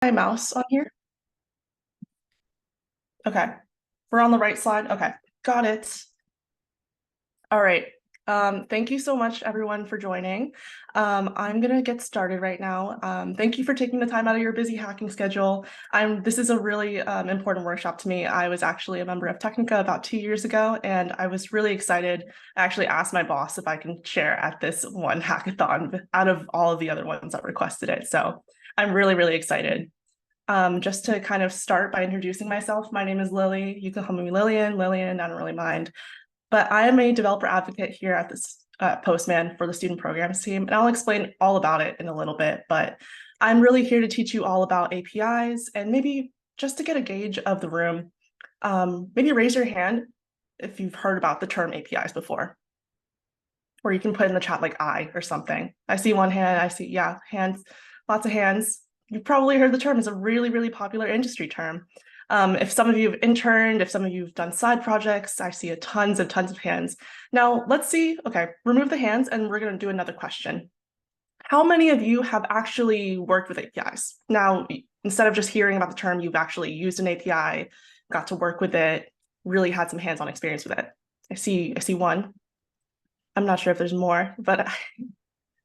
My mouse on here? Okay. We're on the right slide. Okay. Got it. All right. Thank you so much, everyone, for joining. I'm gonna get started right now. Thank you for taking the time out of your busy hacking schedule. This is a really important workshop to me. I was actually a member of Technica about 2 years ago, and I was really excited. I actually asked my boss if I can share at this one hackathon out of all of the other ones that requested it. So I'm really, really excited. Just to kind of start by introducing myself, my name is Lily. You can call me Lillian, I don't really mind. But I am a developer advocate here at this Postman for the student programs team, and I'll explain all about it in a little bit. But I'm really here to teach you all about APIs and maybe just to get a gauge of the room. Maybe raise your hand if you've heard about the term APIs before, or you can put in the chat like I or something. I see one hand, I see, yeah, hands, lots of hands. You've probably heard the term. It's a really, really popular industry term. If some of you have interned, if some of you have done side projects, I see tons and tons of hands. Now let's see, okay, remove the hands and we're gonna do another question. How many of you have actually worked with APIs? Now, instead of just hearing about the term, you've actually used an API, got to work with it, really had some hands-on experience with it. I see one. I'm not sure if there's more, but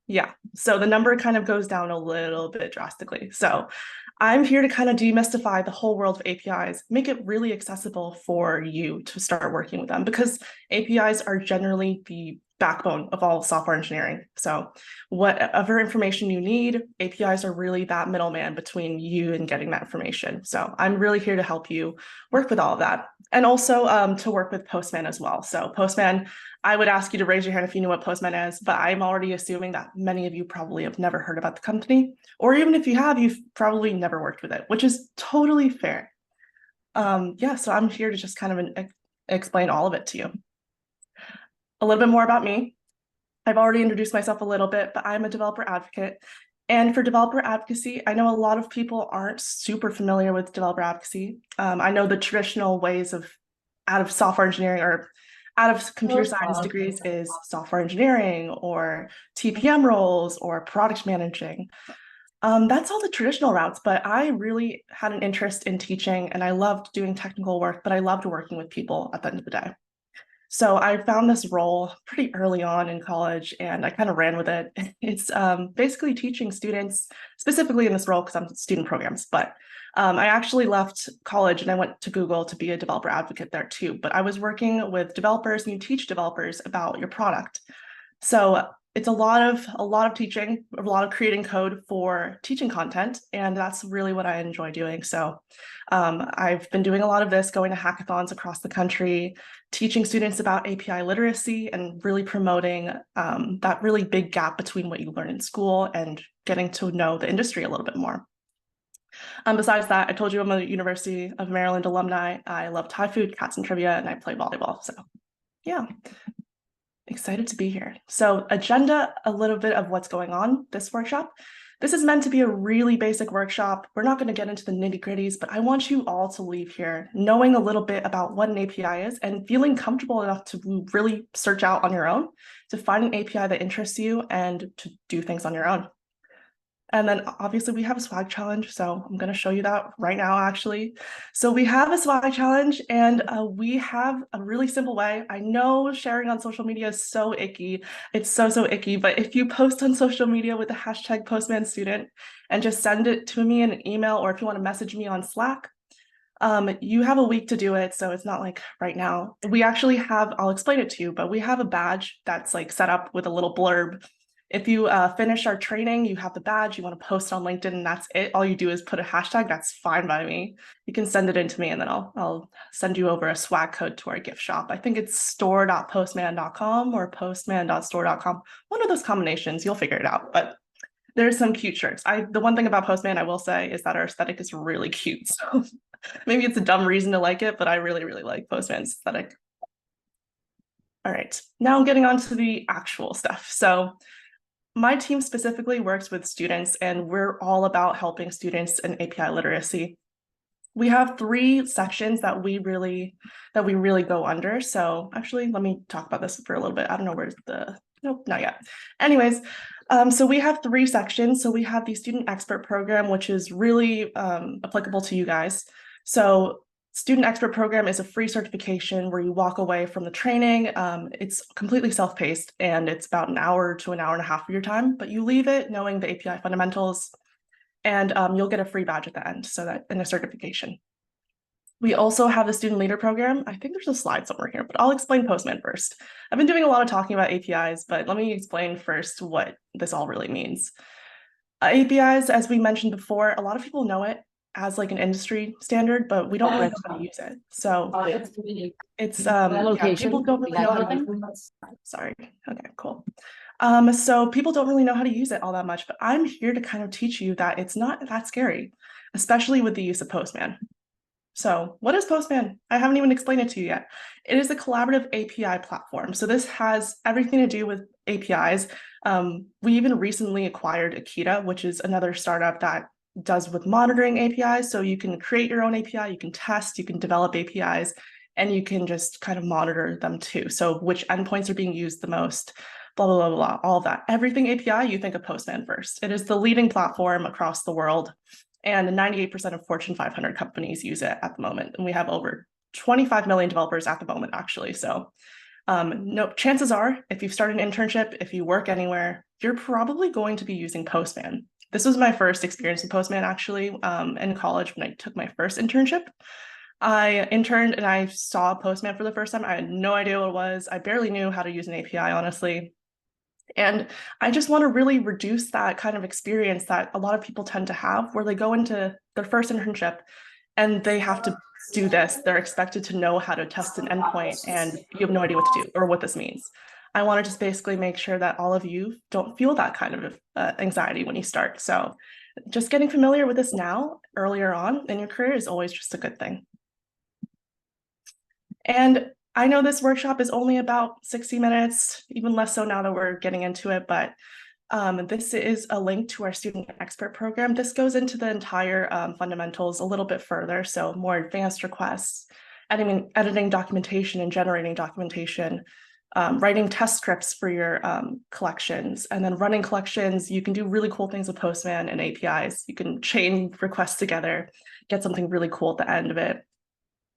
yeah, so the number kind of goes down a little bit drastically. So I'm here to kind of demystify the whole world of APIs, make it really accessible for you to start working with them, because APIs are generally the backbone of all software engineering. So whatever information you need, APIs are really that middleman between you and getting that information. So I'm really here to help you work with all of that. And also to work with Postman as well. So Postman, I would ask you to raise your hand if you knew what Postman is, but I'm already assuming that many of you probably have never heard about the company, or even if you have, you've probably never worked with it, which is totally fair. Yeah, so I'm here to just kind of explain all of it to you. A little bit more about me. I've already introduced myself a little bit, but I'm a developer advocate. And for developer advocacy, I know a lot of people aren't super familiar with developer advocacy. I know the traditional ways of out of software engineering or out of computer science degrees is software engineering or TPM roles or product managing. That's all the traditional routes, but I really had an interest in teaching and I loved doing technical work, but I loved working with people at the end of the day. So I found this role pretty early on in college and I kind of ran with it. It's basically teaching students, specifically in this role because I'm student programs, but I actually left college and I went to Google to be a developer advocate there too. But I was working with developers and you teach developers about your product. So it's a lot of teaching, a lot of creating code for teaching content, and that's really what I enjoy doing. So I've been doing a lot of this, going to hackathons across the country, teaching students about API literacy and really promoting that really big gap between what you learn in school and getting to know the industry a little bit more. Besides that, I told you I'm a University of Maryland alumni. I love Thai food, cats, and trivia, and I play volleyball. So yeah, excited to be here. So agenda, a little bit of what's going on this workshop. This is meant to be a really basic workshop. We're not going to get into the nitty-gritties, but I want you all to leave here knowing a little bit about what an API is and feeling comfortable enough to really search out on your own, to find an API that interests you and to do things on your own. And then obviously we have a swag challenge. So I'm going to show you that right now, actually. So we have a swag challenge and we have a really simple way. I know sharing on social media is so icky. It's so icky. But if you post on social media with the hashtag Postman Student and just send it to me in an email, or if you want to message me on Slack, you have a week to do it. So it's not like right now. We actually have, I'll explain it to you, but we have a badge that's like set up with a little blurb. If you finish our training, you have the badge, you want to post on LinkedIn, and that's it. All you do is put a hashtag, that's fine by me. You can send it in to me and then I'll send you over a swag code to our gift shop. I think it's store.postman.com or postman.store.com. One of those combinations, you'll figure it out. But there's some cute shirts. The one thing about Postman I will say is that our aesthetic is really cute. So maybe it's a dumb reason to like it, but I really, really like Postman's aesthetic. All right, now I'm getting on to the actual stuff. So my team specifically works with students and we're all about helping students in API literacy. We have 3 sections that we really go under. So actually, let me talk about this for a little bit. I don't know where's nope, not yet. Anyways, So we have three sections. So we have the student expert program, which is really applicable to you guys. So student expert program is a free certification where you walk away from the training. It's completely self-paced and it's about an hour to an hour and a half of your time, but you leave it knowing the API fundamentals and you'll get a free badge at the end, so that in a certification. We also have the student leader program. I think there's a slide somewhere here, but I'll explain Postman first. I've been doing a lot of talking about APIs, but let me explain first what this all really means. APIs, as we mentioned before, a lot of people know it as like an industry standard, but we don't really know how to use it. So it's people don't really know how to use it. Sorry. Okay, cool. So people don't really know how to use it all that much, but I'm here to kind of teach you that it's not that scary, especially with the use of Postman. So what is Postman? I haven't even explained it to you yet. It is a collaborative API platform. So this has everything to do with APIs. We even recently acquired Akita, which is another startup that does with monitoring APIs. So you can create your own API, you can test, you can develop APIs, and you can just kind of monitor them too. So which endpoints are being used the most, blah, blah, blah, blah, all of that. Everything API, you think of Postman first. It is the leading platform across the world. And 98% of Fortune 500 companies use it at the moment. And we have over 25 million developers at the moment, actually. So no, chances are, if you've started an internship, if you work anywhere, you're probably going to be using Postman. This was my first experience with Postman, actually, in college when I took my first internship. I interned and I saw Postman for the first time. I had no idea what it was. I barely knew how to use an API, honestly. And I just want to really reduce that kind of experience that a lot of people tend to have where they go into their first internship and they have to do this. They're expected to know how to test an endpoint and you have no idea what to do or what this means. I want to just basically make sure that all of you don't feel that kind of anxiety when you start. So just getting familiar with this now, earlier on in your career, is always just a good thing. And I know this workshop is only about 60 minutes, even less so now that we're getting into it, but this is a link to our student expert program. This goes into the entire fundamentals a little bit further, so more advanced requests, editing documentation and generating documentation, writing test scripts for your collections, and then running collections. You can do really cool things with Postman and APIs. You can chain requests together, get something really cool at the end of it.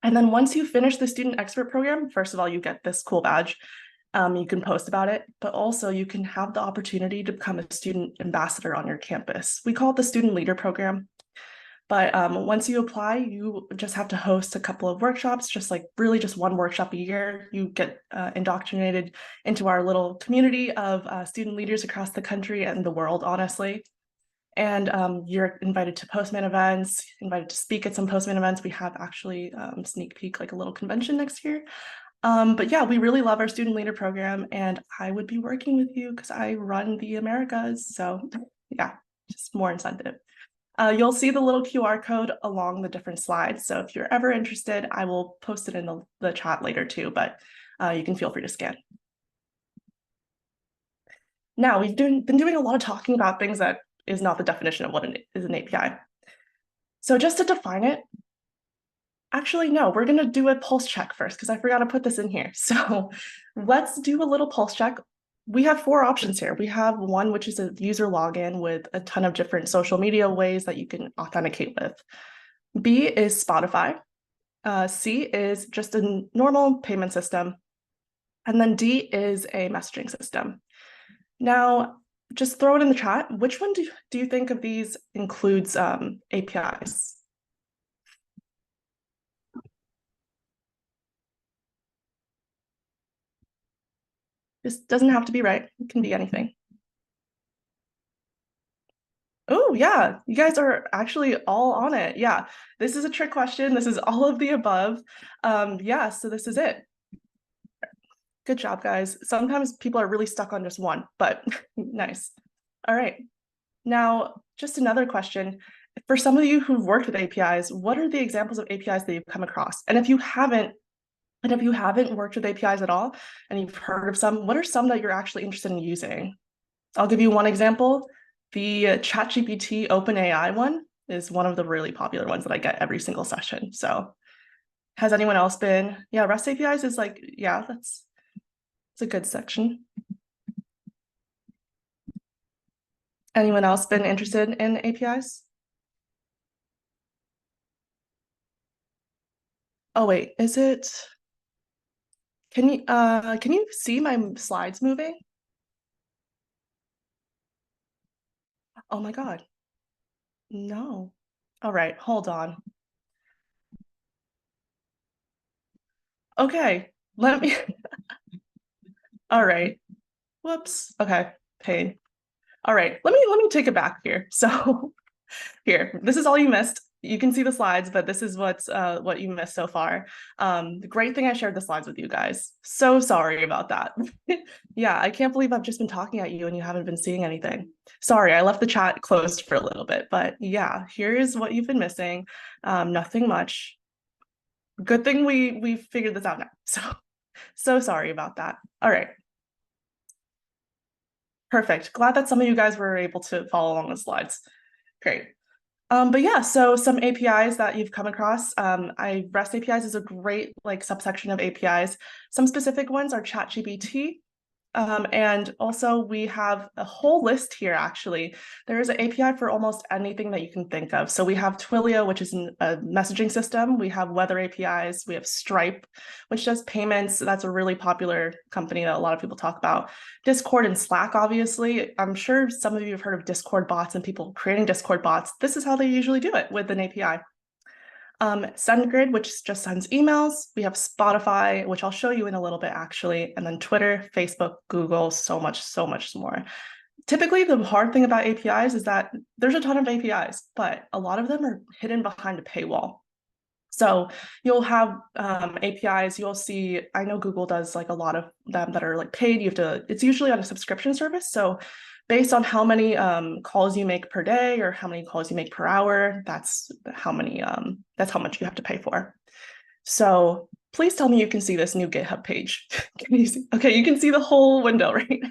And then once you finish the student expert program, first of all, you get this cool badge. You can post about it, but also you can have the opportunity to become a student ambassador on your campus. We call it the student leader program. But once you apply, you just have to host a couple of workshops, just like really just one workshop a year. You get indoctrinated into our little community of student leaders across the country and the world, honestly. And you're invited to Postman events, invited to speak at some Postman events. We have actually sneak peek, like a little convention next year. But yeah, we really love our student leader program and I would be working with you because I run the Americas. So yeah, just more incentive. You'll see the little QR code along the different slides. So if you're ever interested, I will post it in the chat later too, but you can feel free to scan. Now, we've been doing a lot of talking about things that is not the definition of what is an API. So just to define it, actually, no, we're going to do a pulse check first because I forgot to put this in here. So let's do a little pulse check. We have four options here. We have one, which is a user login with a ton of different social media ways that you can authenticate with. B is Spotify. C is just a normal payment system. And then D is a messaging system. Now, just throw it in the chat. Which one do you think of these includes APIs? This doesn't have to be right. It can be anything. Oh, yeah, you guys are actually all on it. Yeah, this is a trick question. This is all of the above. Yeah, so this is it. Good job, guys. Sometimes people are really stuck on just one, but nice. All right. Now, just another question. For some of you who've worked with APIs, what are the examples of APIs that you've come across? And if you haven't worked with APIs at all, and you've heard of some, what are some that you're actually interested in using? I'll give you one example. The ChatGPT OpenAI one is one of the really popular ones that I get every single session. So has anyone else been? Yeah, REST APIs is like, yeah, it's a good section. Anyone else been interested in APIs? Oh wait, is it, can you see my slides moving? Oh my God, no. All right, hold on. Okay, let me, all right. Whoops. Okay, pain. All right, let me take it back here. So here, this is all you missed. You can see the slides, but this is what you missed so far. The great thing I shared the slides with you guys. So sorry about that. Yeah, I can't believe I've just been talking at you and you haven't been seeing anything. Sorry, I left the chat closed for a little bit, but yeah, here's what you've been missing. Nothing much. Good thing we figured this out now. So sorry about that. All right. Perfect. Glad that some of you guys were able to follow along the slides. Great. But yeah, so some APIs that you've come across. REST APIs is a great like subsection of APIs. Some specific ones are ChatGPT. And also we have a whole list here, actually. There is an API for almost anything that you can think of. So we have Twilio, which is a messaging system. We have weather APIs. We have Stripe, which does payments. That's a really popular company that a lot of people talk about. Discord and Slack, obviously. I'm sure some of you have heard of Discord bots and people creating Discord bots. This is how they usually do it with an API. SendGrid, which just sends emails. We have Spotify, which I'll show you in a little bit actually, and then Twitter, Facebook, Google, so much more. Typically, the hard thing about APIs is that there's a ton of APIs, but a lot of them are hidden behind a paywall. So you'll have APIs, you'll see, I know Google does like a lot of them that are like paid. You have to, it's usually on a subscription service. So based on how many calls you make per day or how many calls you make per hour, that's how much you have to pay for. So please tell me you can see this new GitHub page. Can you see? Okay, you can see the whole window, right?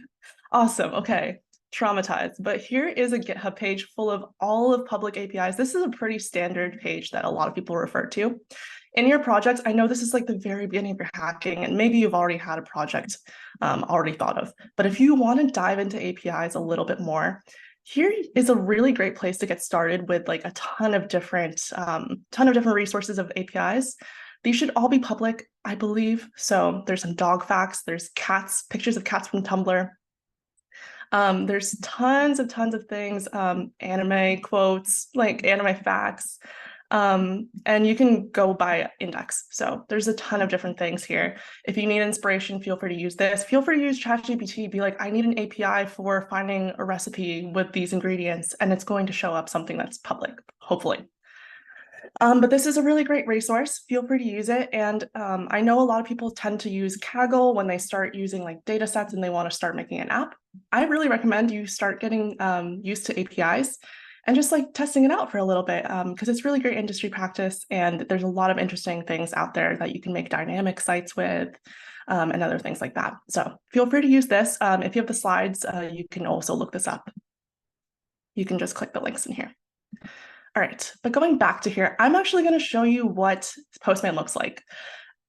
Awesome. Okay. Traumatized. But here is a GitHub page full of all of public APIs. This is a pretty standard page that a lot of people refer to. In your projects, I know this is like the very beginning of your hacking, and maybe you've already had a project already thought of. But if you want to dive into APIs a little bit more, here is a really great place to get started with like a ton of different resources of APIs. These should all be public, I believe. So there's some dog facts, there's cats, pictures of cats from Tumblr. There's tons of things, anime quotes, like anime facts, and you can go by index. So there's a ton of different things here. If you need inspiration, feel free to use this. Feel free to use ChatGPT. Be like, I need an API for finding a recipe with these ingredients, and it's going to show up something that's public, hopefully. But this is a really great resource. Feel free to use it. And I know a lot of people tend to use Kaggle when they start using like data sets and they want to start making an app. I really recommend you start getting used to APIs and just like testing it out for a little bit because it's really great industry practice. And there's a lot of interesting things out there that you can make dynamic sites with and other things like that. So feel free to use this. If you have the slides, you can also look this up. You can just click the links in here. All right, but going back to here, I'm actually going to show you what Postman looks like.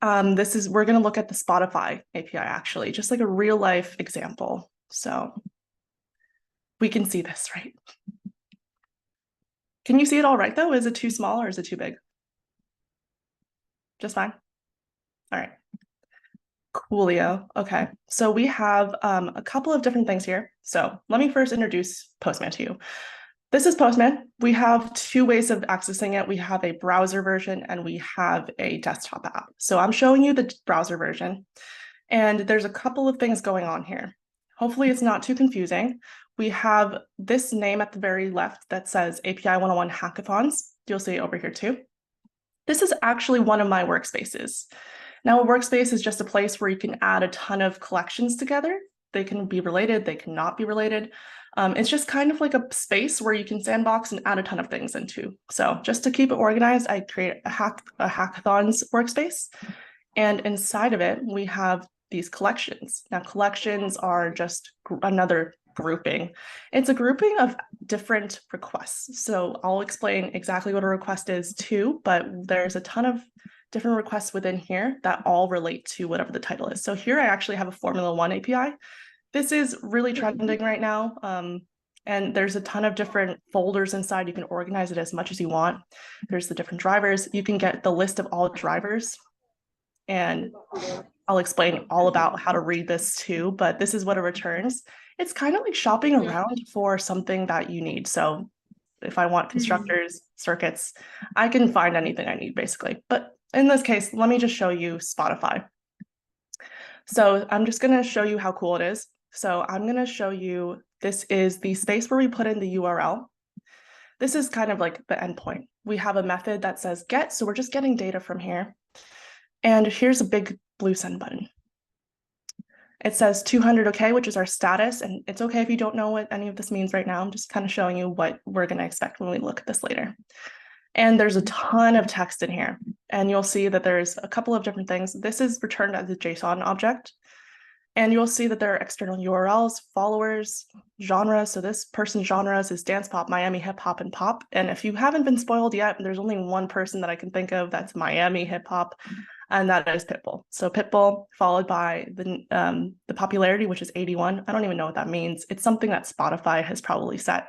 We're going to look at the Spotify API actually, just like a real life example. So we can see this, right? Can you see it all right though? Is it too small or is it too big? Just fine. All right. Coolio. Okay, so we have a couple of different things here. So let me first introduce Postman to you. This is Postman. We have two ways of accessing it. We have a browser version and we have a desktop app. So I'm showing you the browser version, and there's a couple of things going on here. Hopefully it's not too confusing. We have this name at the very left that says API 101 Hackathons. You'll see it over here too. This is actually one of my workspaces. Now, a workspace is just a place where you can add a ton of collections together. They can be related, they cannot be related. It's just kind of like a space where you can sandbox and add a ton of things into. So just to keep it organized, I create a hackathons workspace. And inside of it, we have these collections. Now, collections are just another grouping. It's a grouping of different requests. So I'll explain exactly what a request is too, but there's a ton of different requests within here that all relate to whatever the title is. So here I actually have a Formula One API. This is really trending right now. And there's a ton of different folders inside. You can organize it as much as you want. There's the different drivers. You can get the list of all drivers. And I'll explain all about how to read this too, but this is what it returns. It's kind of like shopping around for something that you need. So if I want constructors, circuits, I can find anything I need basically. But in this case, let me just show you Spotify. So I'm just going to show you how cool it is. So I'm going to show you, this is the space where we put in the URL. This is kind of like the endpoint. We have a method that says get, so we're just getting data from here. And here's a big blue send button. It says 200 okay, which is our status. And it's okay if you don't know what any of this means right now. I'm just kind of showing you what we're going to expect when we look at this later. And there's a ton of text in here. And you'll see that there's a couple of different things. This is returned as a JSON object. And you'll see that there are external URLs, followers, genres. So this person's genres is dance pop, Miami hip hop, and pop. And if you haven't been spoiled yet, there's only one person that I can think of that's Miami hip hop, and that is Pitbull. So Pitbull followed by the popularity, which is 81. I don't even know what that means. It's something that Spotify has probably set.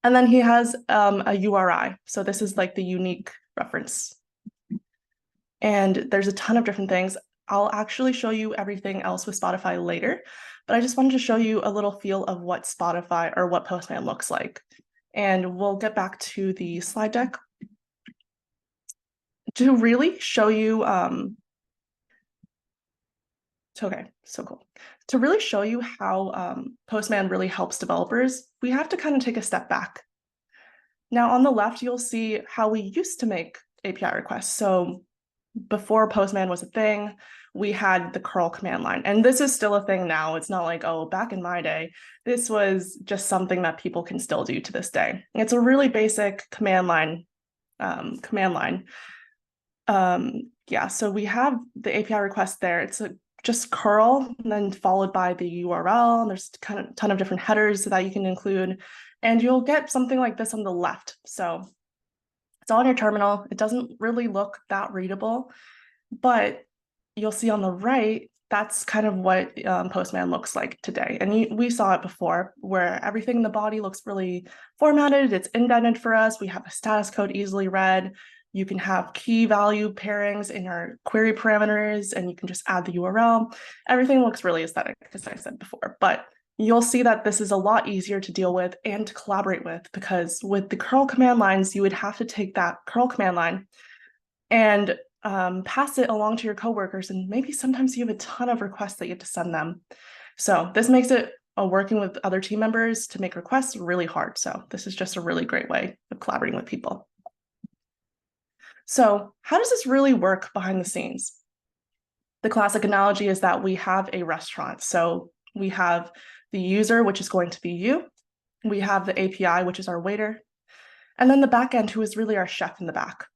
And then he has a URI. So this is like the unique reference. And there's a ton of different things. I'll actually show you everything else with Spotify later, but I just wanted to show you a little feel of what Spotify or what Postman looks like. And we'll get back to the slide deck to really show you, okay, so cool. To really show you how Postman really helps developers, we have to kind of take a step back. Now on the left, you'll see how we used to make API requests. So before Postman was a thing, we had the curl command line. And this is still a thing now. It's not like, oh, back in my day, this was just something that people can still do to this day. It's a really basic command line. Yeah, so we have the API request there. It's just curl and then followed by the URL. And there's kind of a ton of different headers that you can include. And you'll get something like this on the left. So it's all on your terminal. It doesn't really look that readable, but you'll see on the right, that's kind of what Postman looks like today. And we saw it before, where everything in the body looks really formatted. It's indented for us. We have a status code easily read. You can have key value pairings in your query parameters, and you can just add the URL. Everything looks really aesthetic, as I said before, but you'll see that this is a lot easier to deal with and to collaborate with, because with the curl command lines, you would have to take that curl command line and pass it along to your coworkers. And maybe sometimes you have a ton of requests that you have to send them. So this makes it working with other team members to make requests really hard. So this is just a really great way of collaborating with people. So how does this really work behind the scenes? The classic analogy is that we have a restaurant. So we have the user, which is going to be you. We have the API, which is our waiter. And then the backend, who is really our chef in the back.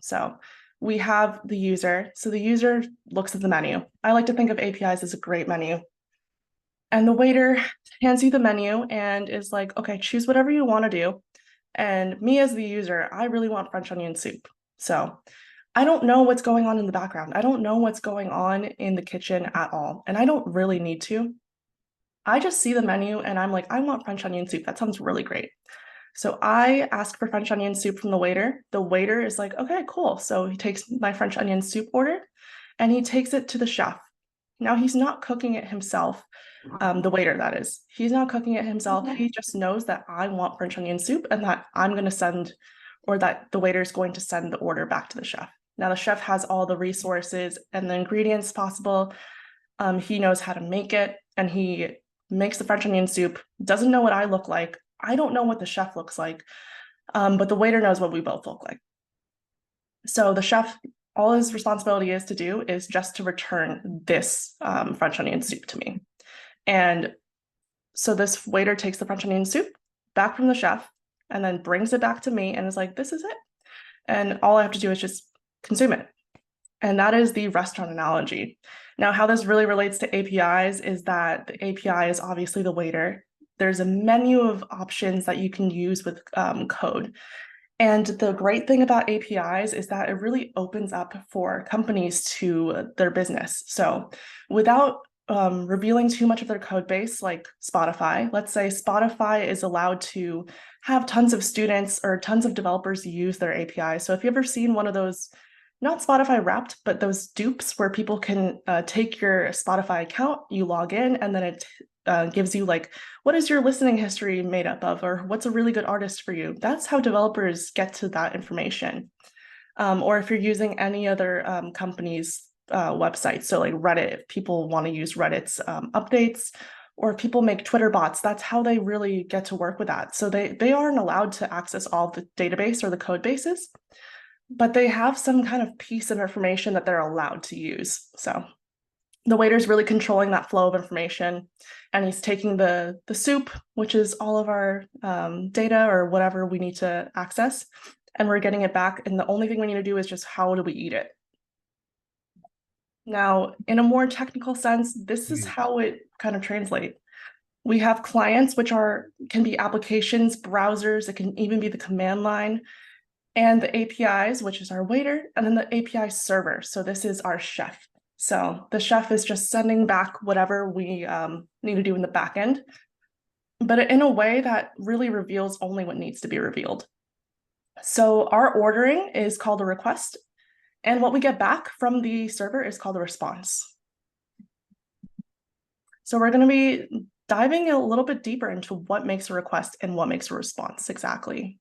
So we have the user. So the user looks at the menu. I like to think of APIs as a great menu. And the waiter hands you the menu and is like, okay, choose whatever you want to do. And me as the user, I really want French onion soup. So I don't know what's going on in the background. I don't know what's going on in the kitchen at all. And I don't really need to. I just see the menu and I'm like, I want French onion soup. That sounds really great. So I ask for French onion soup from the waiter. The waiter is like, okay, cool. So he takes my French onion soup order and he takes it to the chef. Now he's not cooking it himself. The waiter, that is. He's not cooking it himself. He just knows that I want French onion soup and that I'm going to send, or that the waiter is going to send the order back to the chef. Now the chef has all the resources and the ingredients possible. He knows how to make it, and he makes the French onion soup, doesn't know what I look like. I don't know what the chef looks like, but the waiter knows what we both look like. So the chef, all his responsibility is to do is just to return this French onion soup to me. And so this waiter takes the French onion soup back from the chef and then brings it back to me and is like, this is it. And all I have to do is just consume it. And that is the restaurant analogy. Now, how this really relates to APIs is that the API is obviously the waiter. There's a menu of options that you can use with code. And the great thing about APIs is that it really opens up for companies to their business. So without revealing too much of their code base, like Spotify. Let's say Spotify is allowed to have tons of students or tons of developers use their API. So if you've ever seen one of those, not Spotify wrapped, but those dupes where people can take your Spotify account, you log in, and then it gives you like, what is your listening history made up of, or what's a really good artist for you? That's how developers get to that information. Or if you're using any other company's website, so like Reddit, if people want to use Reddit's updates, or if people make Twitter bots, that's how they really get to work with that. So they aren't allowed to access all the database or the code bases, but they have some kind of piece of information that they're allowed to use. So the waiter's really controlling that flow of information, and he's taking the soup, which is all of our data or whatever we need to access, and we're getting it back. And the only thing we need to do is just how do we eat it? Now, in a more technical sense, this is how it kind of translates. We have clients, which can be applications, browsers, it can even be the command line, and the APIs, which is our waiter, and then the API server. So this is our chef. So the chef is just sending back whatever we need to do in the back end, but in a way that really reveals only what needs to be revealed. So our ordering is called a request, and what we get back from the server is called a response. So we're going to be diving a little bit deeper into what makes a request and what makes a response exactly.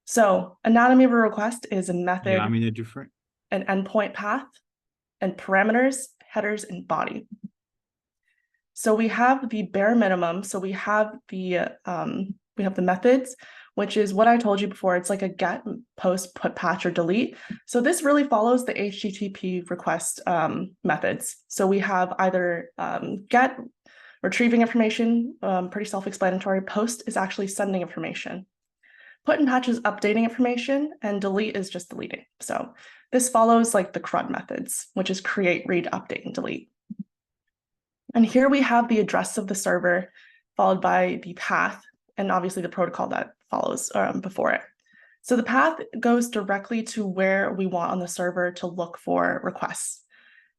So anatomy of a request is a method, an endpoint path, and parameters, headers, and body. So we have the bare minimum. So we have the methods, which is what I told you before. It's like a get, post, put, patch, or delete. So this really follows the HTTP request methods. So we have either get, retrieving information, pretty self-explanatory. Post is actually sending information. Put and patch is updating information, and delete is just deleting. So this follows like the CRUD methods, which is create, read, update, and delete. And here we have the address of the server followed by the path, and obviously the protocol that follows before it. So the path goes directly to where we want on the server to look for requests.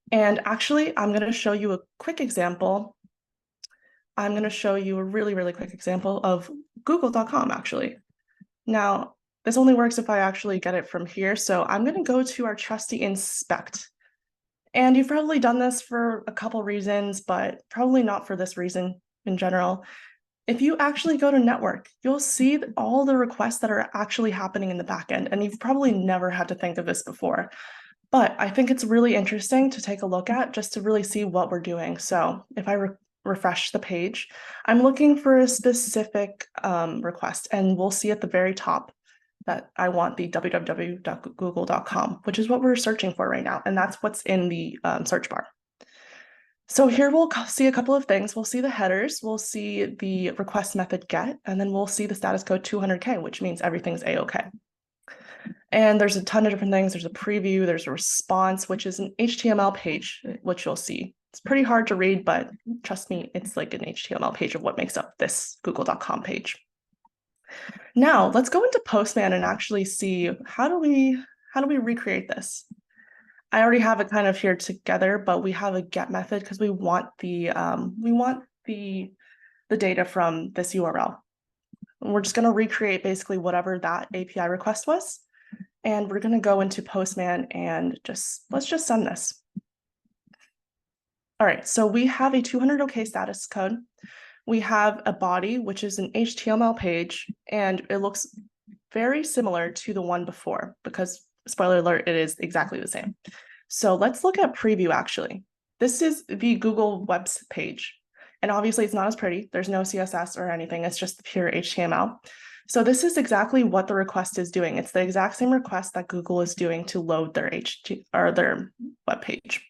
And actually, I'm going to show you a quick example. I'm going to show you a really, really quick example of google.com, actually. Now, this only works if I actually get it from here. So I'm going to go to our trusty inspect. And you've probably done this for a couple reasons, but probably not for this reason in general. If you actually go to network, you'll see all the requests that are actually happening in the backend. And you've probably never had to think of this before. But I think it's really interesting to take a look at just to really see what we're doing. So if I refresh the page, I'm looking for a specific request, and we'll see at the very top that I want the www.google.com, which is what we're searching for right now. And that's what's in the search bar. So here we'll see a couple of things. We'll see the headers, we'll see the request method get, and then we'll see the status code 200K, which means everything's A-OK. And there's a ton of different things. There's a preview, there's a response, which is an HTML page, which you'll see. It's pretty hard to read, but trust me, it's like an HTML page of what makes up this google.com page. Now let's go into Postman and actually see how do we recreate this. I already have it kind of here together, but we have a get method because we want the data from this URL. And we're just going to recreate basically whatever that API request was. And we're going to go into Postman and let's just send this. All right, so we have a 200 OK status code. We have a body, which is an HTML page, and it looks very similar to the one before because, spoiler alert, it is exactly the same. So let's look at preview, actually. This is the Google Webs page, and obviously it's not as pretty. There's no CSS or anything. It's just the pure HTML. So this is exactly what the request is doing. It's the exact same request that Google is doing to load their their web page.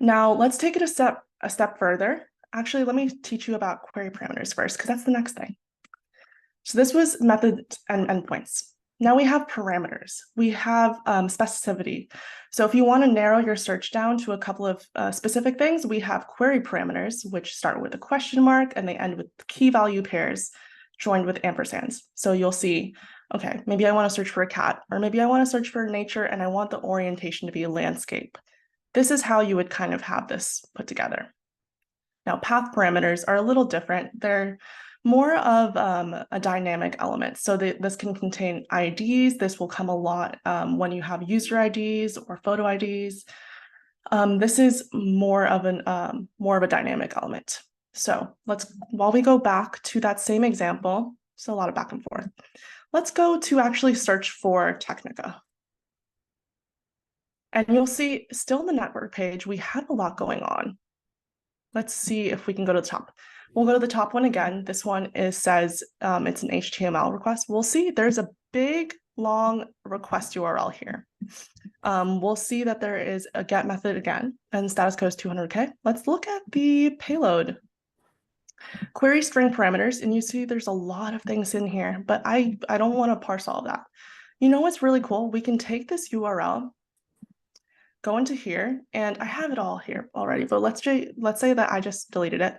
Now let's take it a step further. Actually, let me teach you about query parameters first, because that's the next thing. So this was methods and endpoints. Now we have parameters. We have specificity. So if you want to narrow your search down to a couple of specific things, we have query parameters, which start with a question mark and they end with key value pairs joined with ampersands. So you'll see, okay, maybe I want to search for a cat, or maybe I want to search for nature and I want the orientation to be a landscape. This is how you would kind of have this put together. Now, path parameters are a little different. They're more of a dynamic element. So this can contain IDs. This will come a lot when you have user IDs or photo IDs. This is more of a dynamic element. So while we go back to that same example, so a lot of back and forth, let's go to actually search for Technica. And you'll see still in the network page, we have a lot going on. Let's see if we can go to the top. We'll go to the top one again. This one says it's an HTML request. We'll see there's a big, long request URL here. We'll see that there is a get method again, and status code is 200K. Let's look at the payload. Query string parameters, and you see there's a lot of things in here, but I don't want to parse all of that. You know what's really cool? We can take this URL, go into here, and I have it all here already, but let's say that I just deleted it.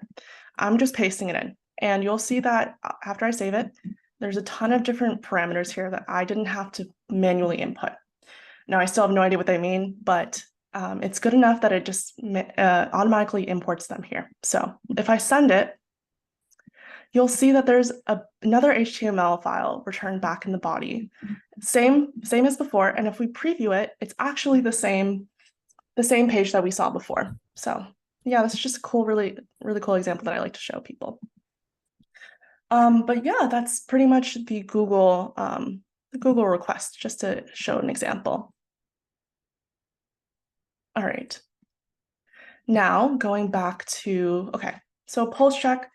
I'm just pasting it in, and you'll see that after I save it, there's a ton of different parameters here that I didn't have to manually input. Now, I still have no idea what they mean, but it's good enough that it just automatically imports them here. So if I send it, you'll see that there's another HTML file returned back in the body. Same as before, and if we preview it, it's actually the same page that we saw before. So yeah, this is just a cool, really cool example that I like to show people. But yeah, that's pretty much the Google request, just to show an example. All right. Now going back to, okay, so pulse check.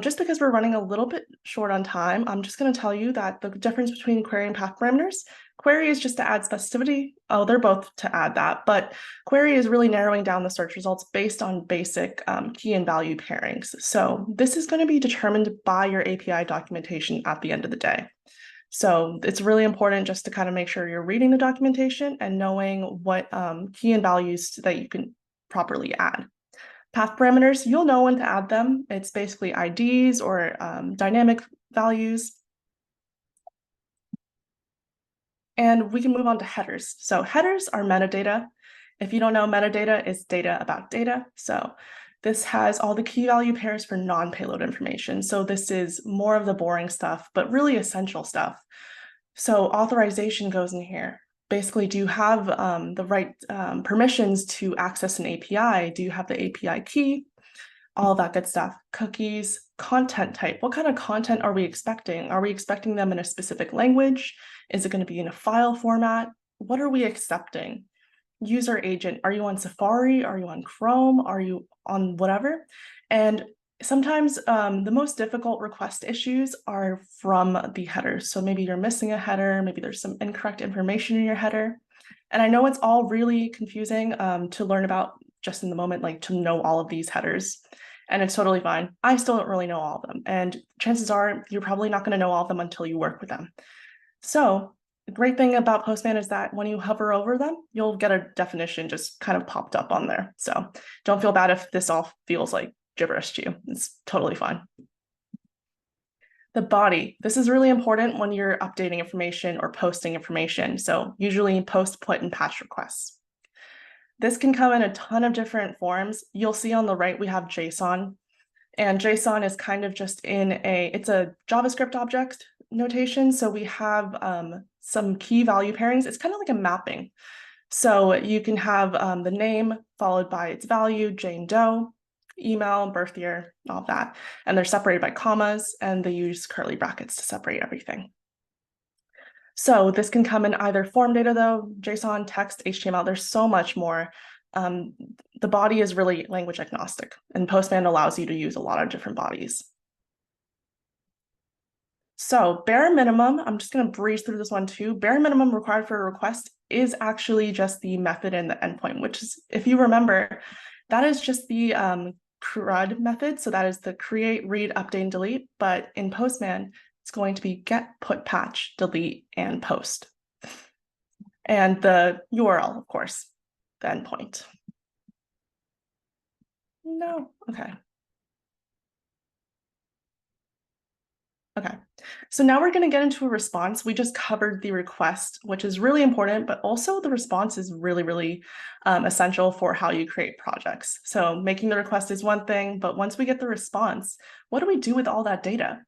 Just because we're running a little bit short on time, I'm just going to tell you that the difference between query and path parameters, query is just to add specificity. Oh, they're both to add that, but query is really narrowing down the search results based on basic key and value pairings. So this is going to be determined by your API documentation at the end of the day. So it's really important just to kind of make sure you're reading the documentation and knowing what key and values that you can properly add. Path parameters, you'll know when to add them. It's basically IDs or dynamic values. And we can move on to headers. So headers are metadata. If you don't know, metadata is data about data. So this has all the key value pairs for non-payload information. So this is more of the boring stuff, but really essential stuff. So authorization goes in here. Basically, do you have the right permissions to access an API? Do you have the API key? All that good stuff. Cookies, content type. What kind of content are we expecting? Are we expecting them in a specific language? Is it going to be in a file format? What are we accepting? User agent, are you on Safari? Are you on Chrome? Are you on whatever? And sometimes the most difficult request issues are from the headers. So maybe you're missing a header, maybe there's some incorrect information in your header. And I know it's all really confusing to learn about just in the moment, like to know all of these headers. And it's totally fine. I still don't really know all of them. And chances are you're probably not going to know all of them until you work with them. So the great thing about Postman is that when you hover over them, you'll get a definition just kind of popped up on there. So don't feel bad if this all feels like gibberish to you. It's totally fine. The body. This is really important when you're updating information or posting information. So usually post, put, and patch requests. This can come in a ton of different forms. You'll see on the right, we have JSON. And JSON is kind of just it's a JavaScript object notation. So we have some key value pairings. It's kind of like a mapping. So you can have the name followed by its value, Jane Doe, email, birth year, all that. And they're separated by commas, and they use curly brackets to separate everything. So this can come in either form data though, JSON, text, HTML, there's so much more. The body is really language agnostic, and Postman allows you to use a lot of different bodies. So bare minimum, I'm just going to breeze through this one too. Bare minimum required for a request is actually just the method and the endpoint, which is, if you remember, that is just the CRUD method. So that is the create, read, update, and delete. But in Postman, it's going to be get, put, patch, delete, and post. And the URL, of course, the endpoint. No, okay. Okay, so now we're going to get into a response. We just covered the request, which is really important, but also the response is really, really essential for how you create projects. So making the request is one thing, but once we get the response, what do we do with all that data?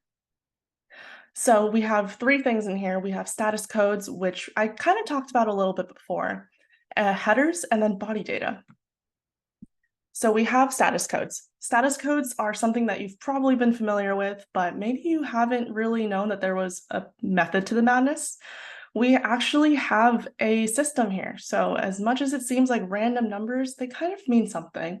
So we have three things in here. We have status codes, which I kind of talked about a little bit before, headers, and then body data. So we have status codes. Status codes are something that you've probably been familiar with, but maybe you haven't really known that there was a method to the madness. We actually have a system here. So as much as it seems like random numbers, they kind of mean something.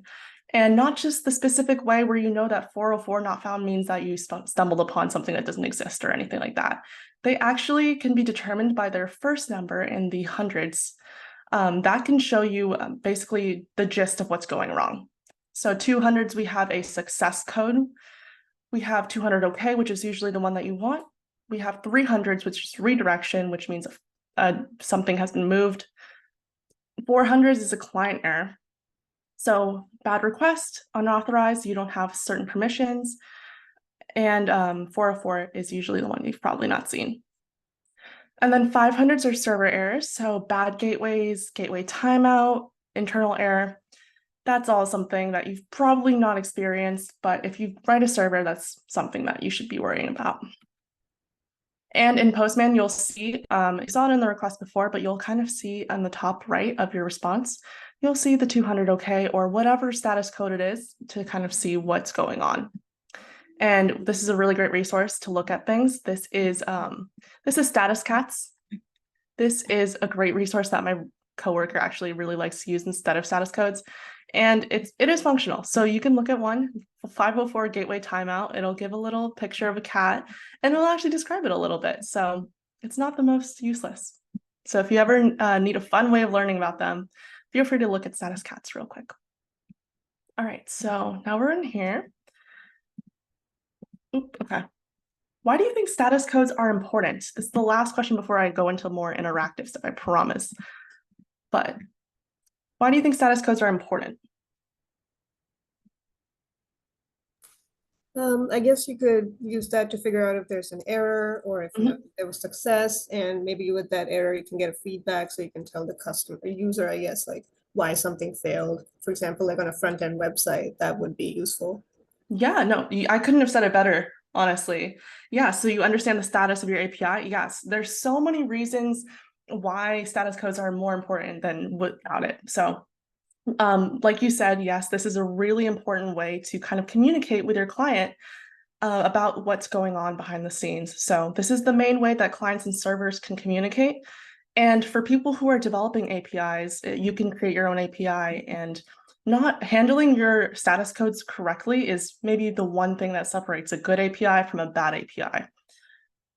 And not just the specific way where you know that 404 not found means that you stumbled upon something that doesn't exist or anything like that. They actually can be determined by their first number in the hundreds. That can show you basically the gist of what's going wrong. So 200s, we have a success code. We have 200 OK, which is usually the one that you want. We have 300s, which is redirection, which means something has been moved. 400s is a client error. So bad request, unauthorized, you don't have certain permissions. And 404 is usually the one you've probably not seen. And then 500s are server errors. So bad gateways, gateway timeout, internal error. That's all something that you've probably not experienced, but if you write a server, that's something that you should be worrying about. And in Postman, you'll see, you saw it in the request before, but you'll kind of see on the top right of your response, you'll see the 200 OK or whatever status code it is to kind of see what's going on. And this is a really great resource to look at things. This is Status Cats. This is a great resource that my coworker actually really likes to use instead of status codes. And it is functional. So you can look at one, 504 gateway timeout. It'll give a little picture of a cat and it'll actually describe it a little bit. So it's not the most useless. So if you ever need a fun way of learning about them, feel free to look at status cats real quick. All right, so now we're in here. Okay. Why do you think status codes are important? This is the last question before I go into more interactive stuff, I promise. But why do you think status codes are important? I guess you could use that to figure out if there's an error or if there was success, and maybe with that error you can get a feedback so you can tell the customer user, I guess, like why something failed. For example, like on a front-end website, that would be useful. Yeah, no, I couldn't have said it better, honestly. Yeah, so you understand the status of your API. Yes, there's so many reasons why status codes are more important than without it. So like you said, yes, this is a really important way to kind of communicate with your client about what's going on behind the scenes. So this is the main way that clients and servers can communicate. And for people who are developing APIs, you can create your own API, and not handling your status codes correctly is maybe the one thing that separates a good API from a bad API.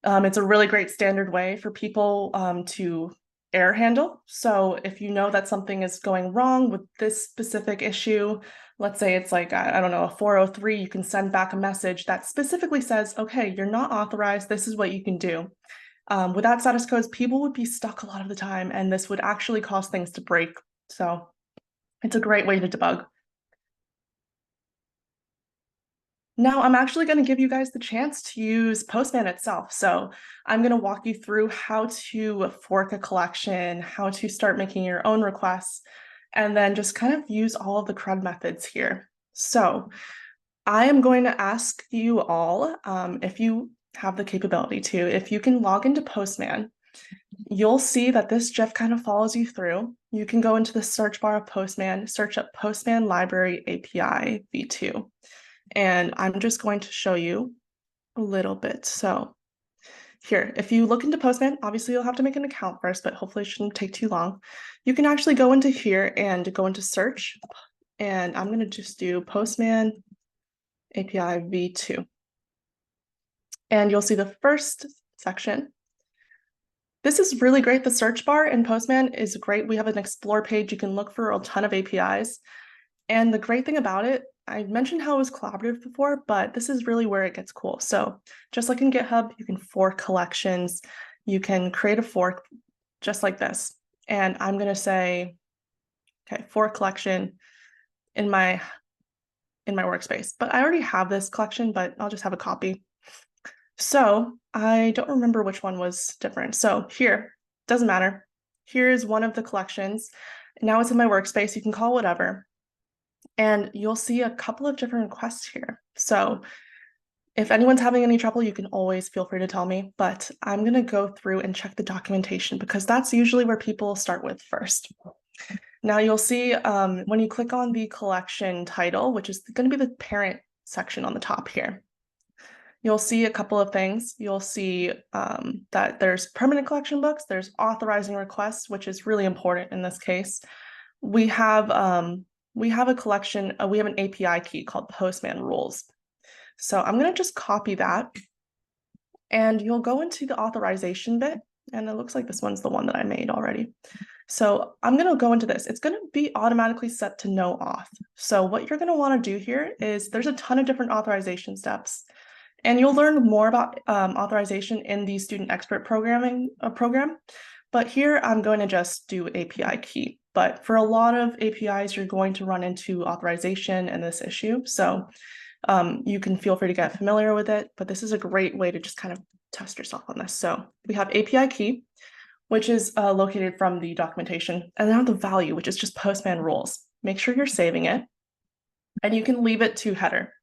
It's a really great standard way for people to error handle. So if you know that something is going wrong with this specific issue, let's say it's like, I don't know, a 403, you can send back a message that specifically says, okay, you're not authorized, this is what you can do. Without status codes, people would be stuck a lot of the time, and this would actually cause things to break. So it's a great way to debug. Now I'm actually going to give you guys the chance to use Postman itself. So I'm going to walk you through how to fork a collection, how to start making your own requests, and then just kind of use all of the CRUD methods here. So I am going to ask you all, if you have the capability to, if you can log into Postman, you'll see that this GIF kind of follows you through. You can go into the search bar of Postman, search up Postman Library API v2. And I'm just going to show you a little bit. So here, if you look into Postman, obviously you'll have to make an account first, but hopefully it shouldn't take too long. You can actually go into here and go into search. And I'm going to just do Postman API v2. And you'll see the first section. This is really great. The search bar in Postman is great. We have an explore page. You can look for a ton of APIs. And the great thing about it, I mentioned how it was collaborative before, but this is really where it gets cool. So just like in GitHub, you can fork collections. You can create a fork just like this. And I'm going to say, okay, fork collection in my workspace. But I already have this collection, but I'll just have a copy. So I don't remember which one was different. So here, doesn't matter. Here's one of the collections. Now it's in my workspace. You can call whatever. And you'll see a couple of different requests here. So if anyone's having any trouble, you can always feel free to tell me, but I'm going to go through and check the documentation because that's usually where people start with first. Now you'll see when you click on the collection title, which is going to be the parent section on the top here, you'll see a couple of things. You'll see that there's permanent collection books, there's authorizing requests, which is really important in this case. We have a collection, we have an API key called Postman rules. So I'm going to just copy that and you'll go into the authorization bit. And it looks like this one's the one that I made already. So I'm going to go into this. It's going to be automatically set to no auth. So what you're going to want to do here is there's a ton of different authorization steps. And you'll learn more about authorization in the student expert programming program. But here I'm going to just do API key. But for a lot of APIs, you're going to run into authorization and this issue. So you can feel free to get familiar with it, but this is a great way to just kind of test yourself on this. So we have API key, which is located from the documentation, and now the value, which is just Postman rules. Make sure you're saving it, and you can leave it to header,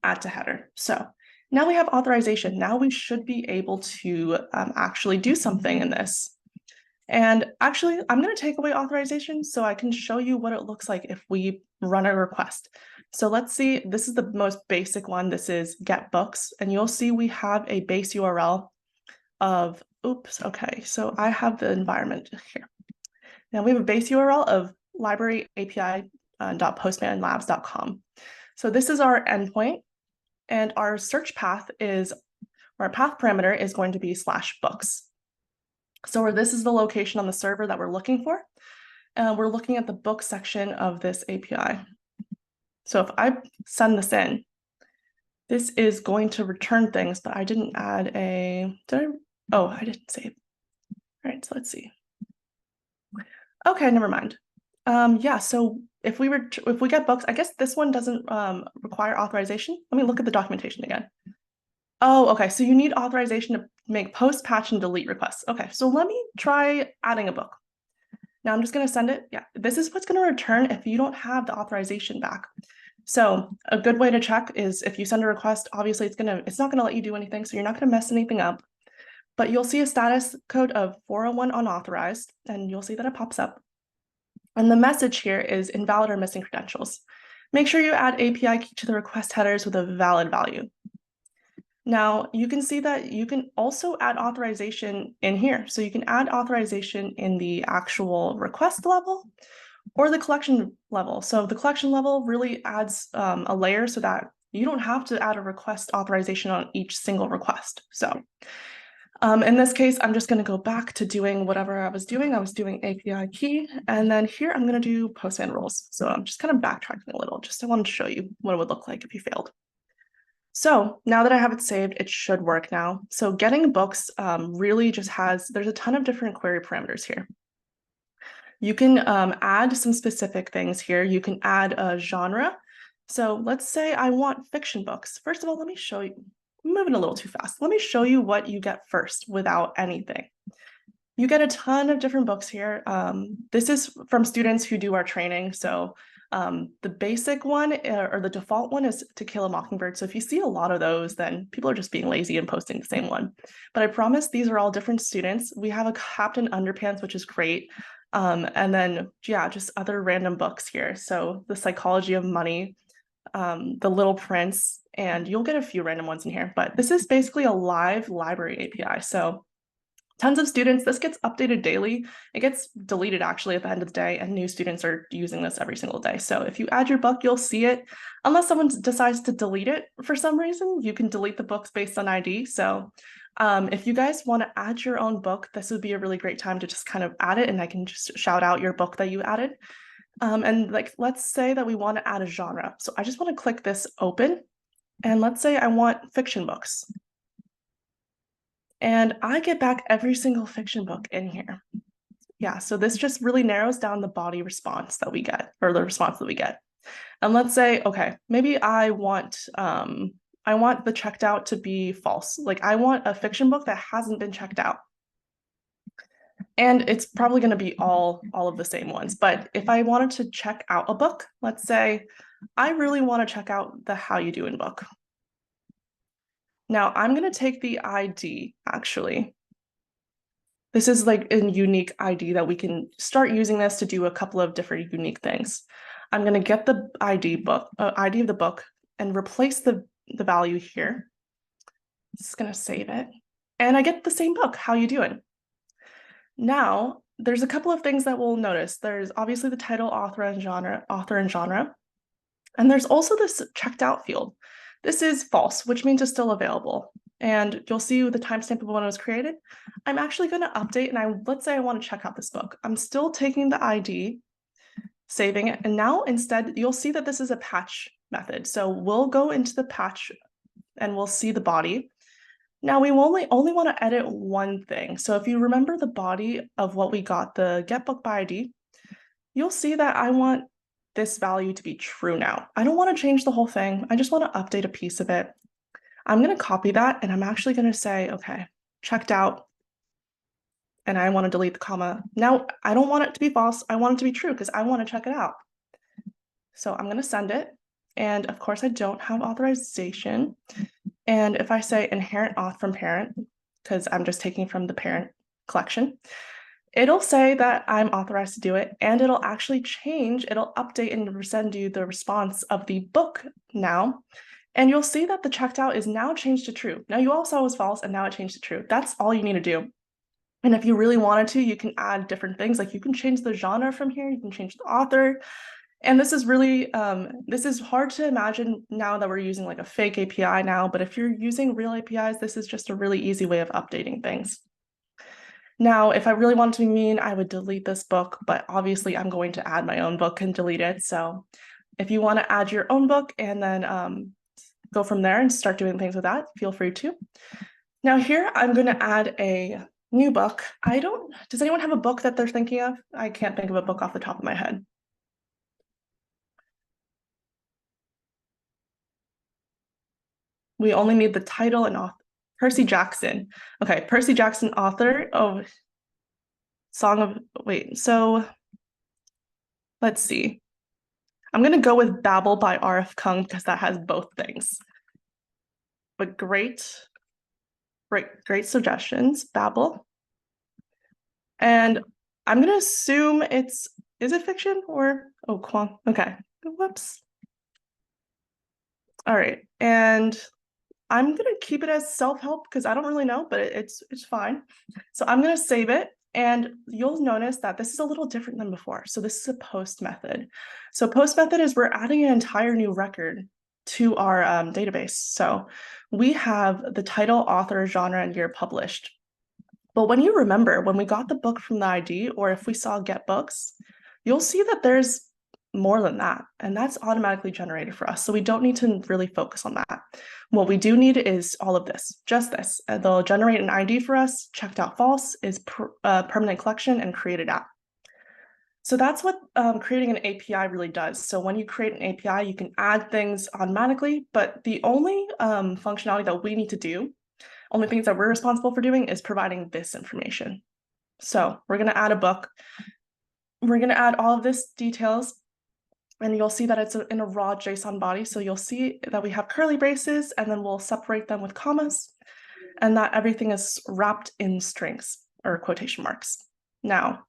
add to header. So now we have authorization. Now we should be able to actually do something in this. And actually, I'm going to take away authorization so I can show you what it looks like if we run a request. So let's see, this is the most basic one. This is get books, and you'll see we have a base URL of, oops, okay, so I have the environment here. Now we have a base URL of library API.postmanlabs.com. So this is our endpoint, and our search path is, or our path parameter is going to be /books. So this is the location on the server that we're looking for. We're looking at the book section of this API. So if I send this in, this is going to return things, but I didn't add a, oh, I didn't save. All right, so let's see. Okay, never mind. Yeah, so if we get books, I guess this one doesn't require authorization. Let me look at the documentation again. Oh, okay, so you need authorization to make post, patch, and delete requests. Okay, so let me try adding a book. Now I'm just going to send it. Yeah, this is what's going to return if you don't have the authorization back. So a good way to check is if you send a request, obviously it's not going to let you do anything, so you're not going to mess anything up. But you'll see a status code of 401 unauthorized, and you'll see that it pops up. And the message here is invalid or missing credentials. Make sure you add API key to the request headers with a valid value. Now you can see that you can also add authorization in here. So you can add authorization in the actual request level or the collection level. So the collection level really adds a layer so that you don't have to add a request authorization on each single request. So in this case, I'm just going to go back to doing whatever I was doing. I was doing API key, and then here I'm going to do Postman rules. So I'm just kind of backtracking a little, just I wanted to show you what it would look like if you failed. So now that I have it saved, it should work now. So getting books really just there's a ton of different query parameters here. You can add some specific things here. You can add a genre. So let's say I want fiction books. First of all, let me show you. I'm moving a little too fast. Let me show you what you get first without anything. You get a ton of different books here. This is from students who do our training. So the basic one or the default one is To Kill a Mockingbird. So if you see a lot of those, then people are just being lazy and posting the same one. But I promise these are all different students. We have a Captain Underpants, which is great. And then, yeah, just other random books here. So The Psychology of Money, The Little Prince, and you'll get a few random ones in here. But this is basically a live library API. So tons of students, this gets updated daily. It gets deleted actually at the end of the day, and new students are using this every single day. So if you add your book, you'll see it. Unless someone decides to delete it for some reason, you can delete the books based on ID. So if you guys want to add your own book, this would be a really great time to just kind of add it, and I can just shout out your book that you added. And like, let's say that we want to add a genre. So I just want to click this open, and let's say I want fiction books. And I get back every single fiction book in here. Yeah, so this just really narrows down the body response that we get, or the response that we get. And let's say, okay, maybe I want I want the checked out to be false. Like I want a fiction book that hasn't been checked out. And it's probably going to be all of the same ones. But if I wanted to check out a book, let's say I really want to check out the How You Doing book. Now I'm going to take the ID actually. This is like a unique ID that we can start using this to do a couple of different unique things. I'm going to get the ID of the book and replace the value here. Just going to save it. And I get the same book, How You Doing? Now, there's a couple of things that we'll notice. There's obviously the title, author, and genre. And there's also this checked out field. This is false, which means it's still available. And you'll see the timestamp of when it was created. I'm actually going to update, and let's say I want to check out this book. I'm still taking the ID, saving it, and now instead you'll see that this is a patch method. So we'll go into the patch and we'll see the body. Now we only want to edit one thing. So if you remember the body of what we got, the get book by ID, you'll see that I want this value to be true now. I don't want to change the whole thing. I just want to update a piece of it. I'm going to copy that and I'm actually going to say, okay, checked out. And I want to delete the comma. Now I don't want it to be false. I want it to be true because I want to check it out. So I'm going to send it. And of course I don't have authorization. And if I say inherent auth from parent, because I'm just taking from the parent collection, it'll say that I'm authorized to do it, and it'll actually change, it'll update and send you the response of the book now. And you'll see that the checked out is now changed to true. Now you all saw it was false and now it changed to true. That's all you need to do. And if you really wanted to, you can add different things. Like you can change the genre from here, you can change the author. And this is really, this is hard to imagine now that we're using like a fake API now, but if you're using real APIs, this is just a really easy way of updating things. Now, if I really wanted to be mean, I would delete this book, but obviously I'm going to add my own book and delete it. So if you want to add your own book and then go from there and start doing things with that, feel free to. Now here, I'm going to add a new book. Does anyone have a book that they're thinking of? I can't think of a book off the top of my head. We only need the title and author. Percy Jackson. Okay, Percy Jackson, author of so let's see. I'm gonna go with Babel by R.F. Kuang because that has both things. But great suggestions, Babel. And I'm gonna assume is it fiction or, oh, Kuang, okay, whoops. All right, and I'm gonna keep it as self-help because I don't really know, but it's fine. So I'm gonna save it, and you'll notice that this is a little different than before. So this is a post method. So post method is we're adding an entire new record to our database. So we have the title, author, genre, and year published. But when you remember, when we got the book from the ID, or if we saw get books, you'll see that there's more than that, and that's automatically generated for us. So we don't need to really focus on that. What we do need is all of this, just this. And they'll generate an ID for us, checked out false is permanent collection and created app. So that's what creating an API really does. So when you create an API, you can add things automatically, but the only functionality that we need to do, only things that we're responsible for doing is providing this information. So we're going to add a book. We're going to add all of this details, and you'll see that it's in a raw JSON body. So you'll see that we have curly braces, and then we'll separate them with commas, and that everything is wrapped in strings or quotation marks. Now,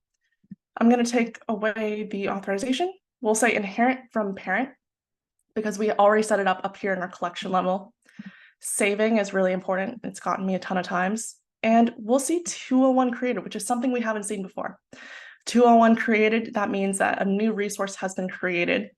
I'm going to take away the authorization. We'll say inherent from parent because we already set it up here in our collection level. Saving is really important. It's gotten me a ton of times. And we'll see 201 created, which is something we haven't seen before. 201 created, that means that a new resource has been created.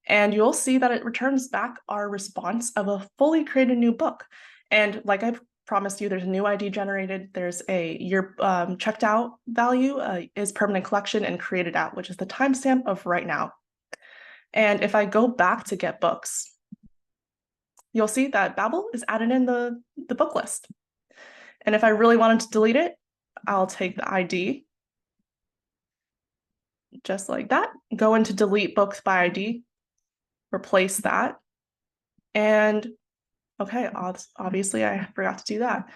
And you'll see that it returns back our response of a fully created new book. And like I've promised you, there's a new ID generated. There's your checked out value is permanent collection and created out, which is the timestamp of right now. And if I go back to get books, you'll see that Babel is added in the book list. And if I really wanted to delete it, I'll take the ID, just like that, go into delete books by ID, replace that, and Okay, obviously I forgot to do that.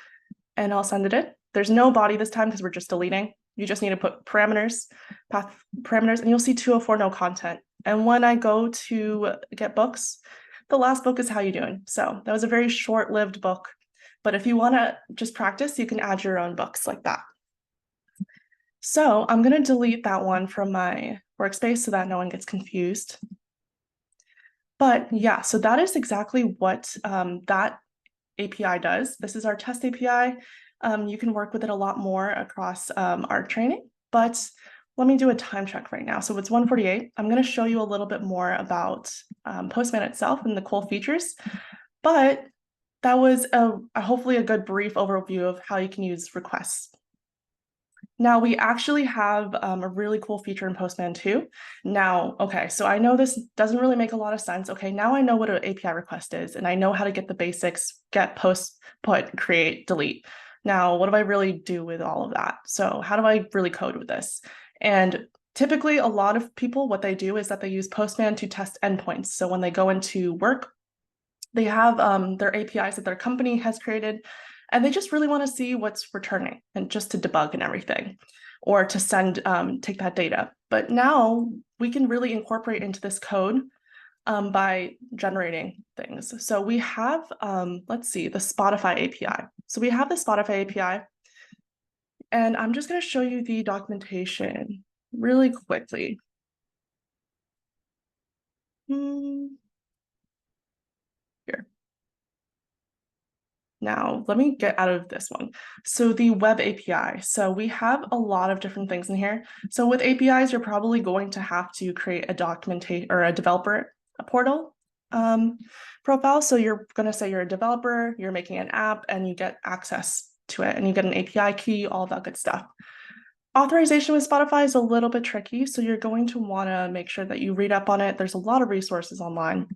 And I'll send it in. There's no body this time because we're just deleting. You just need to put parameters, path parameters, and you'll see 204 no content. And when I go to get books, the last book is How You Doing. So that was a very short-lived book. But if you want to just practice, you can add your own books like that. So I'm going to delete that one from my workspace so that no one gets confused. But yeah, so that is exactly what that API does. This is our test API. You can work with it a lot more across our training, but let me do a time check right now. So it's 1:48. I'm going to show you a little bit more about Postman itself and the cool features, but that was hopefully a good brief overview of how you can use requests. Now we actually have a really cool feature in Postman too. Now, okay, so I know this doesn't really make a lot of sense. Okay, now I know what an API request is, and I know how to get the basics, get, post, put, create, delete. Now, what do I really do with all of that? So how do I really code with this? And typically a lot of people, what they do is that they use Postman to test endpoints. So when they go into work, they have their APIs that their company has created, and they just really want to see what's returning and just to debug and everything, or to send, take that data. But now we can really incorporate into this code by generating things. So we have, let's see, the Spotify API. So we have the Spotify API, and I'm just going to show you the documentation really quickly. Here. Now, let me get out of this one. So the web API. So we have a lot of different things in here. So with APIs, you're probably going to have to create a documentation or a developer portal profile. So you're going to say you're a developer, you're making an app, and you get access to it, and you get an API key, all that good stuff. Authorization with Spotify is a little bit tricky. So you're going to want to make sure that you read up on it. There's a lot of resources online.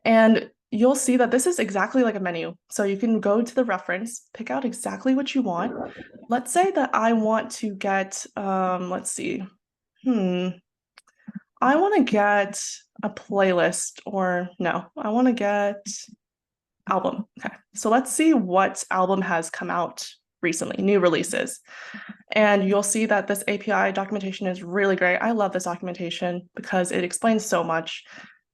And you'll see that this is exactly like a menu. So you can go to the reference, pick out exactly what you want. Let's say that I want to get, let's see, I want to get a playlist, or no, I want to get album. Okay, so let's see what album has come out recently, new releases. And you'll see that this API documentation is really great. I love this documentation because it explains so much.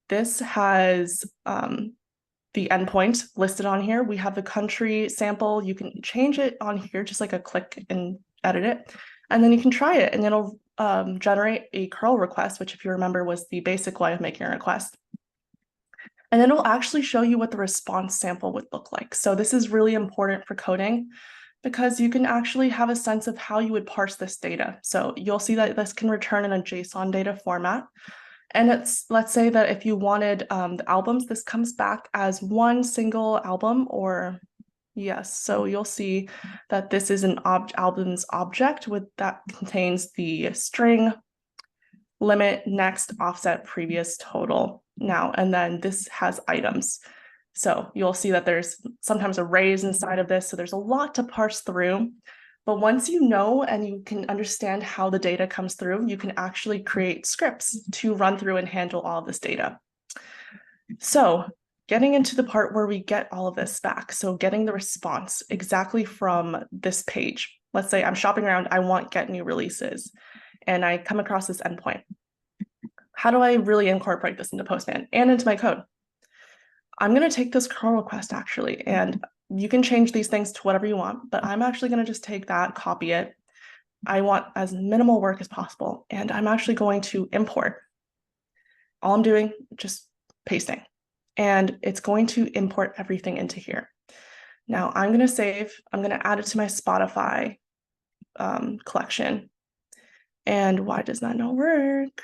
This has the endpoint listed on here. We have the country sample. You can change it on here, just like a click and edit it. And then you can try it, and it'll generate a curl request, which if you remember was the basic way of making a request. And then it'll actually show you what the response sample would look like. So this is really important for coding because you can actually have a sense of how you would parse this data. So you'll see that this can return in a JSON data format. And let's say that if you wanted the albums, this comes back as one single album, or yes. So you'll see that this is an albums object that contains the string, limit, next, offset, previous, total. Now, and then this has items. So you'll see that there's sometimes arrays inside of this. So there's a lot to parse through. But once you know and you can understand how the data comes through, you can actually create scripts to run through and handle all of this data. So getting into the part where we get all of this back. So getting the response exactly from this page. Let's say I'm shopping around, I want get new releases, and I come across this endpoint. How do I really incorporate this into Postman and into my code? I'm going to take this curl request actually, and you can change these things to whatever you want, but I'm actually going to just take that, copy it. I want as minimal work as possible, and I'm actually going to import. All I'm doing, just pasting, and it's going to import everything into here. Now I'm going to save, I'm going to add it to my Spotify collection. And why does that not work?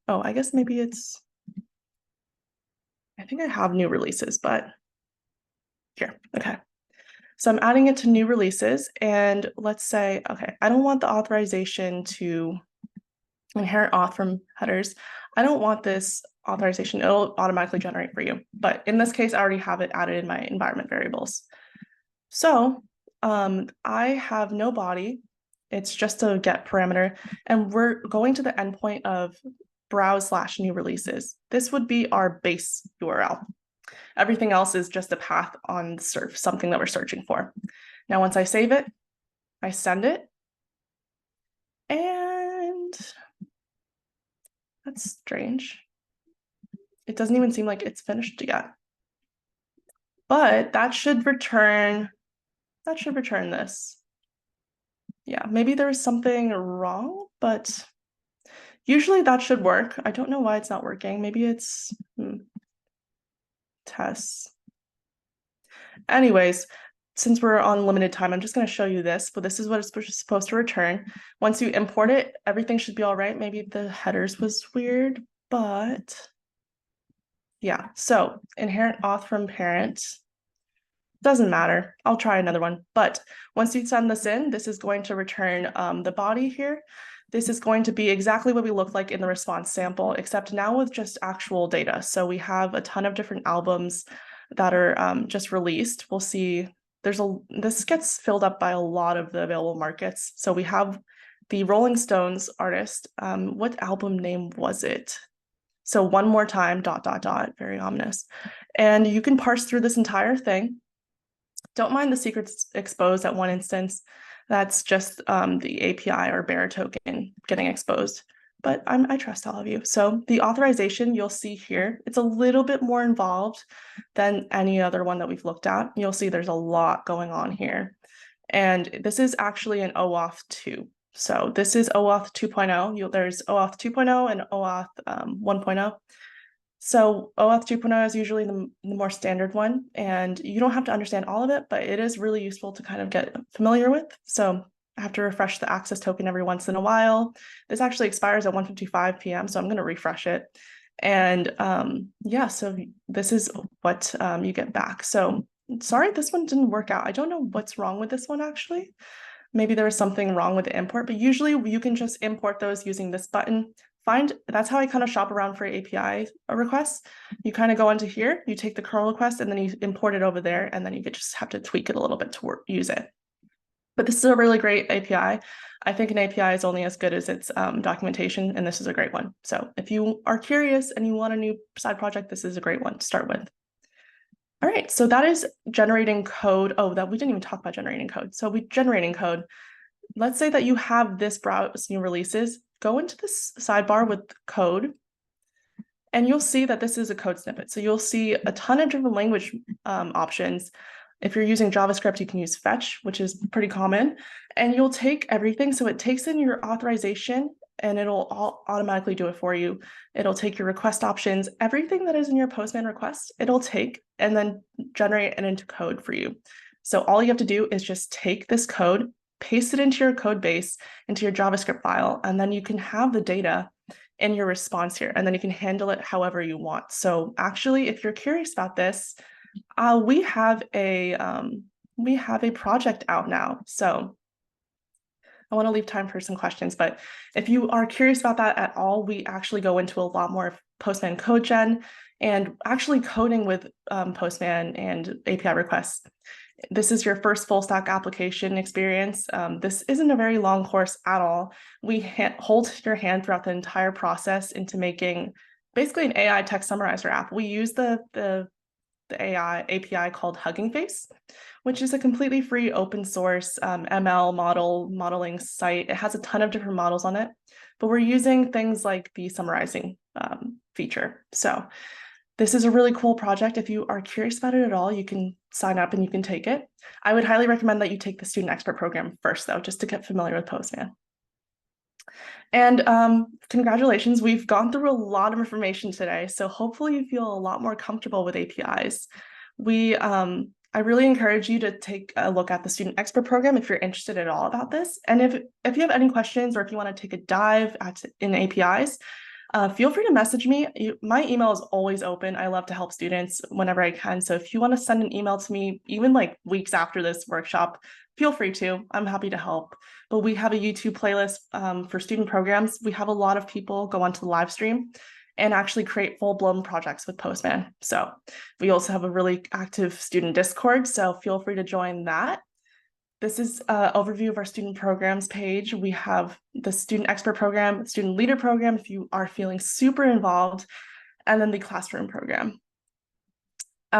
Oh, I guess maybe I think I have new releases, but here, okay. So I'm adding it to new releases, and let's say, okay, I don't want the authorization to inherit auth from headers. I don't want this authorization, it'll automatically generate for you. But in this case, I already have it added in my environment variables. So I have no body, it's just a get parameter, and we're going to the endpoint of browse/new releases. This would be our base URL. Everything else is just a path on something that we're searching for. Now, once I save it, I send it, and that's strange. It doesn't even seem like it's finished yet. But that should return this. Yeah, maybe there was something wrong, but usually that should work. I don't know why it's not working. Maybe it's tests. Anyways, since we're on limited time, I'm just going to show you this, but this is what it's supposed to return. Once you import it, everything should be all right. Maybe the headers was weird, but yeah. So inherent auth from parent. Doesn't matter. I'll try another one. But once you send this in, this is going to return the body here. This is going to be exactly what we look like in the response sample, except now with just actual data. So we have a ton of different albums that are just released. We'll see this gets filled up by a lot of the available markets. So we have the Rolling Stones artist. What album name was it? So One More Time, ... very ominous. And you can parse through this entire thing. Don't mind the secrets exposed at one instance. That's just the API or bearer token getting exposed. But I trust all of you. So the authorization you'll see here, it's a little bit more involved than any other one that we've looked at. You'll see there's a lot going on here. And this is actually an OAuth 2. So this is OAuth 2.0. There's OAuth 2.0 and OAuth 1.0. So OAuth 2.0 is usually the more standard one, and you don't have to understand all of it, but it is really useful to kind of get familiar with. So I have to refresh the access token every once in a while. This actually expires at 1:55 p.m., so I'm going to refresh it. And yeah, so this is what you get back. So sorry, this one didn't work out. I don't know what's wrong with this one, actually. Maybe there was something wrong with the import, but usually you can just import those using this button. That's how I kind of shop around for API requests. You kind of go into here, you take the curl request, and then you import it over there, and then you could just have to tweak it a little bit to use it. But this is a really great API. I think an API is only as good as its documentation, and this is a great one. So if you are curious and you want a new side project, this is a great one to start with. All right, so that is generating code. Oh, that we didn't even talk about generating code. So we generating code. Let's say that you have this browse new releases. Go into this sidebar with code, and you'll see that this is a code snippet. So you'll see a ton of different language options. If you're using JavaScript, you can use fetch, which is pretty common. And you'll take everything. So it takes in your authorization, and it'll automatically do it for you. It'll take your request options, everything that is in your Postman request, it'll take and then generate it into code for you. So all you have to do is just take this code, paste it into your code base, into your JavaScript file, and then you can have the data in your response here, and then you can handle it however you want. So actually, if you're curious about this, we have a project out now. So I want to leave time for some questions, but if you are curious about that at all, we actually go into a lot more of Postman code gen and actually coding with Postman and API requests. This is your first full stack application experience. This isn't a very long course at all. We hold your hand throughout the entire process into making basically an AI text summarizer app. We use the AI API called Hugging Face, which is a completely free open source ML modeling site. It has a ton of different models on it, but we're using things like the summarizing feature. So this is a really cool project. If you are curious about it at all, you can sign up and you can take it. I would highly recommend that you take the student expert program first, though, just to get familiar with Postman. And congratulations, we've gone through a lot of information today, so hopefully you feel a lot more comfortable with APIs. I really encourage you to take a look at the student expert program if you're interested at all about this. And if you have any questions or if you want to take a dive in APIs, feel free to message me. My email is always open. I love to help students whenever I can. So if you want to send an email to me, even like weeks after this workshop, feel free to. I'm happy to help. But we have a YouTube playlist for student programs. We have a lot of people go onto the live stream and actually create full-blown projects with Postman. So we also have a really active student Discord. So feel free to join that. This is an overview of our student programs page. We have the student expert program, student leader program, if you are feeling super involved, and then the classroom program.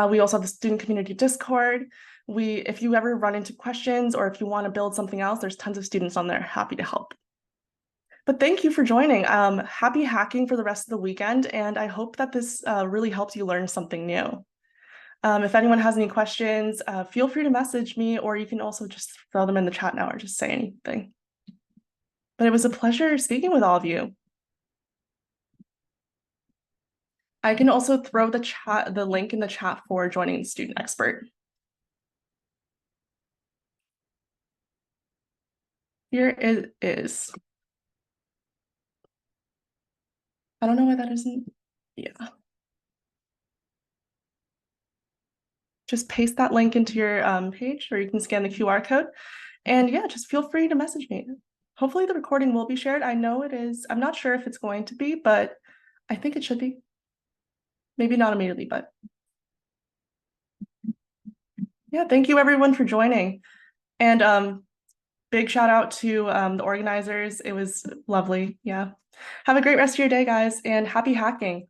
We also have the student community Discord. If you ever run into questions or if you want to build something else, there's tons of students on there happy to help. But thank you for joining. Happy hacking for the rest of the weekend, and I hope that this really helps you learn something new. If anyone has any questions, feel free to message me, or you can also just throw them in the chat now or just say anything. But it was a pleasure speaking with all of you. I can also throw the link in the chat for joining the student expert. Here it is. I don't know why that isn't. Yeah. Just paste that link into your page, or you can scan the QR code. And yeah, just feel free to message me. Hopefully the recording will be shared. I know it is. I'm not sure if it's going to be, but I think it should be. Maybe not immediately, but yeah, thank you everyone for joining. And big shout out to the organizers. It was lovely. Yeah. Have a great rest of your day, guys, and happy hacking.